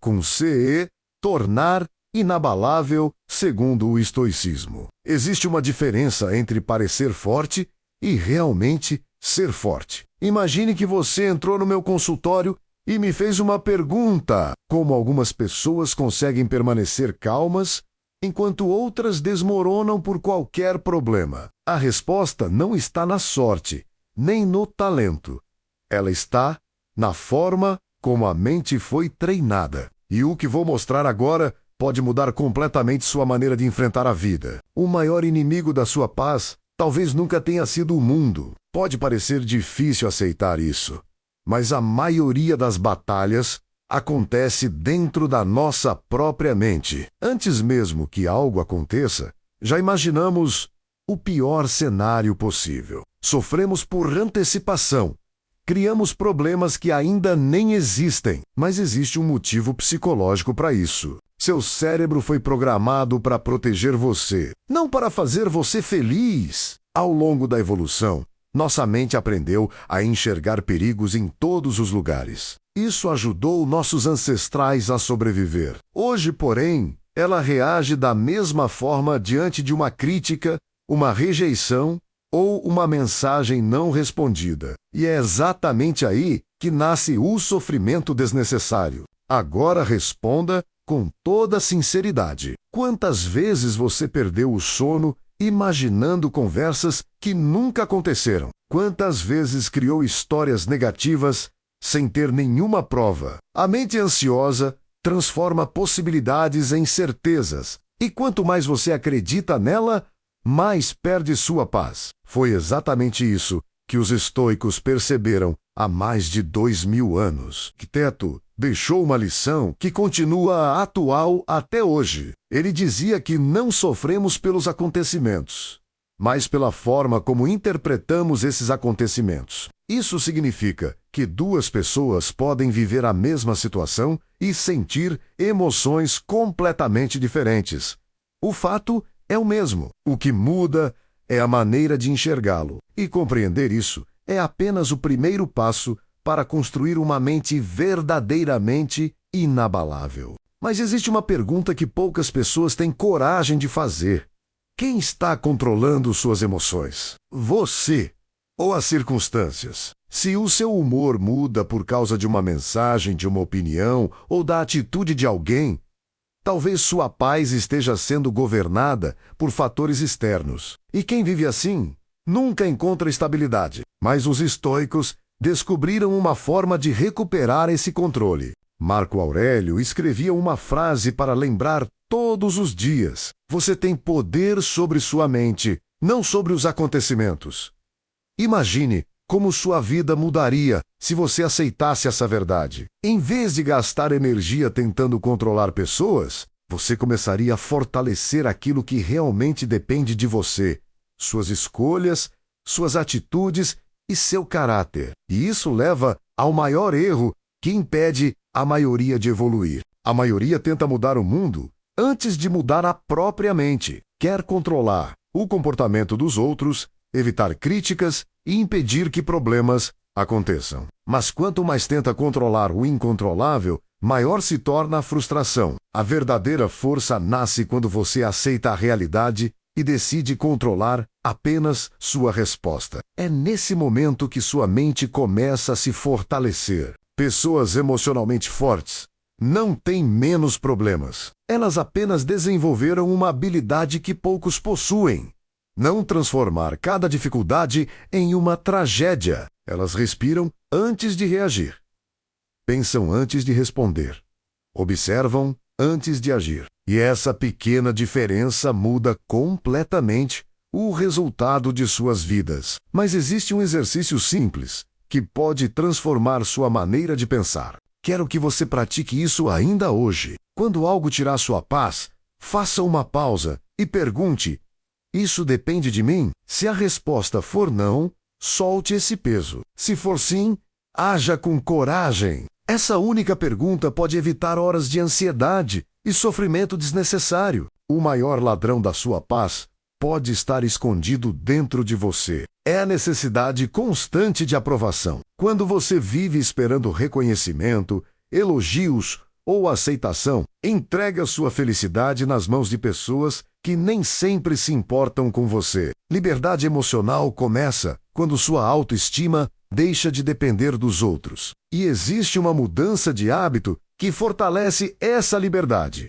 com CE, tornar inabalável, segundo o estoicismo. Existe uma diferença entre parecer forte e realmente ser forte. Imagine que você entrou no meu consultório e me fez uma pergunta: como algumas pessoas conseguem permanecer calmas enquanto outras desmoronam por qualquer problema? A resposta não está na sorte, nem no talento. Ela está na forma como a mente foi treinada. E o que vou mostrar agora pode mudar completamente sua maneira de enfrentar a vida. O maior inimigo da sua paz talvez nunca tenha sido o mundo. Pode parecer difícil aceitar isso, mas a maioria das batalhas acontece dentro da nossa própria mente. Antes mesmo que algo aconteça, já imaginamos o pior cenário possível. Sofremos por antecipação. Criamos problemas que ainda nem existem, mas existe um motivo psicológico para isso. Seu cérebro foi programado para proteger você, não para fazer você feliz. Ao longo da evolução, nossa mente aprendeu a enxergar perigos em todos os lugares. Isso ajudou nossos ancestrais a sobreviver. Hoje, porém, ela reage da mesma forma diante de uma crítica, uma rejeição ou uma mensagem não respondida. E é exatamente aí que nasce o sofrimento desnecessário. Agora responda com toda sinceridade. Quantas vezes você perdeu o sono imaginando conversas que nunca aconteceram? Quantas vezes criou histórias negativas sem ter nenhuma prova? A mente ansiosa transforma possibilidades em certezas, e quanto mais você acredita nela, mais perde sua paz. Foi exatamente isso que os estoicos perceberam há mais de 2000 anos. Epicteto deixou uma lição que continua atual até hoje. Ele dizia que não sofremos pelos acontecimentos, mas pela forma como interpretamos esses acontecimentos. Isso significa que duas pessoas podem viver a mesma situação e sentir emoções completamente diferentes. O fato é o mesmo. O que muda é a maneira de enxergá-lo. E compreender isso é apenas o primeiro passo para construir uma mente verdadeiramente inabalável. Mas existe uma pergunta que poucas pessoas têm coragem de fazer. Quem está controlando suas emoções? Você ou as circunstâncias? Se o seu humor muda por causa de uma mensagem, de uma opinião ou da atitude de alguém, talvez sua paz esteja sendo governada por fatores externos. E quem vive assim nunca encontra estabilidade. Mas os estoicos descobriram uma forma de recuperar esse controle. Marco Aurélio escrevia uma frase para lembrar todos os dias: você tem poder sobre sua mente, não sobre os acontecimentos. Imagine como sua vida mudaria se você aceitasse essa verdade. Em vez de gastar energia tentando controlar pessoas, você começaria a fortalecer aquilo que realmente depende de você: suas escolhas, suas atitudes e seu caráter. E isso leva ao maior erro que impede a maioria de evoluir. A maioria tenta mudar o mundo antes de mudar a própria mente. Quer controlar o comportamento dos outros, evitar críticas e impedir que problemas aconteçam. Mas quanto mais tenta controlar o incontrolável, maior se torna a frustração. A verdadeira força nasce quando você aceita a realidade e decide controlar apenas sua resposta. É nesse momento que sua mente começa a se fortalecer. Pessoas emocionalmente fortes não têm menos problemas. Elas apenas desenvolveram uma habilidade que poucos possuem: não transformar cada dificuldade em uma tragédia. Elas respiram antes de reagir, pensam antes de responder, observam antes de agir. E essa pequena diferença muda completamente o resultado de suas vidas. Mas existe um exercício simples que pode transformar sua maneira de pensar. Quero que você pratique isso ainda hoje. Quando algo tirar sua paz, faça uma pausa e pergunte: isso depende de mim? Se a resposta for não, solte esse peso. Se for sim, haja com coragem. Essa única pergunta pode evitar horas de ansiedade e sofrimento desnecessário. O maior ladrão da sua paz pode estar escondido dentro de você. É a necessidade constante de aprovação. Quando você vive esperando reconhecimento, elogios ou aceitação, entregue a sua felicidade nas mãos de pessoas que nem sempre se importam com você. Liberdade emocional começa quando sua autoestima deixa de depender dos outros. E existe uma mudança de hábito que fortalece essa liberdade.